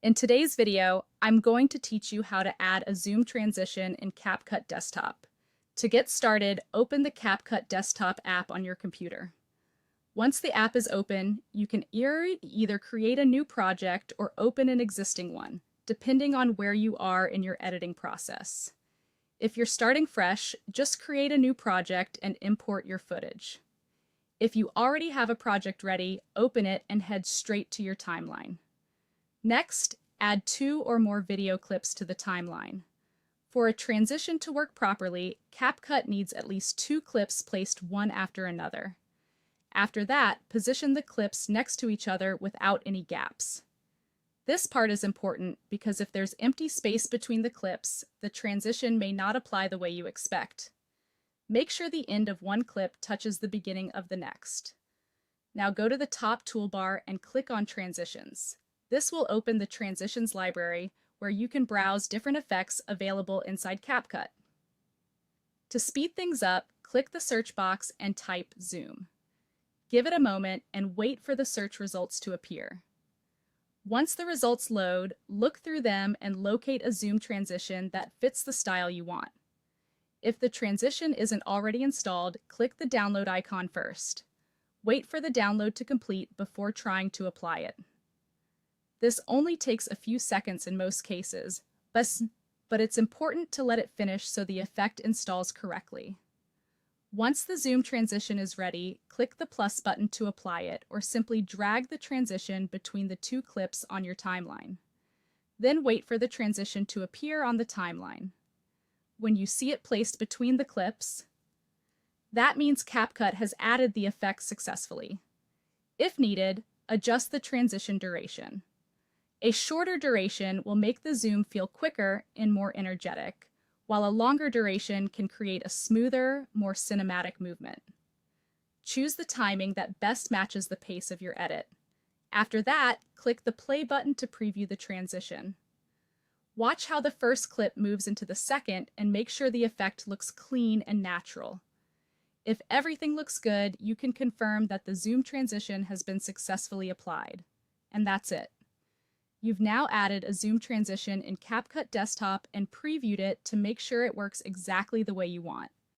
In today's video, I'm going to teach you how to add a zoom transition in CapCut Desktop. To get started, open the CapCut Desktop app on your computer. Once the app is open, you can either create a new project or open an existing one, depending on where you are in your editing process. If you're starting fresh, just create a new project and import your footage. If you already have a project ready, open it and head straight to your timeline. Next, add 2 or more video clips to the timeline. For a transition to work properly, CapCut needs at least 2 clips placed one after another. After that, position the clips next to each other without any gaps. This part is important because if there's empty space between the clips, the transition may not apply the way you expect. Make sure the end of one clip touches the beginning of the next. Now go to the top toolbar and click on Transitions. This will open the Transitions library where you can browse different effects available inside CapCut. To speed things up, click the search box and type Zoom. Give it a moment and wait for the search results to appear. Once the results load, look through them and locate a zoom transition that fits the style you want. If the transition isn't already installed, click the download icon first. Wait for the download to complete before trying to apply it. This only takes a few seconds in most cases, but it's important to let it finish so the effect installs correctly. Once the zoom transition is ready, click the plus button to apply it, or simply drag the transition between the 2 clips on your timeline. Then wait for the transition to appear on the timeline. When you see it placed between the clips, that means CapCut has added the effect successfully. If needed, adjust the transition duration. A shorter duration will make the zoom feel quicker and more energetic, while a longer duration can create a smoother, more cinematic movement. Choose the timing that best matches the pace of your edit. After that, click the play button to preview the transition. Watch how the first clip moves into the second and make sure the effect looks clean and natural. If everything looks good, you can confirm that the zoom transition has been successfully applied. And that's it. You've now added a zoom transition in CapCut Desktop and previewed it to make sure it works exactly the way you want.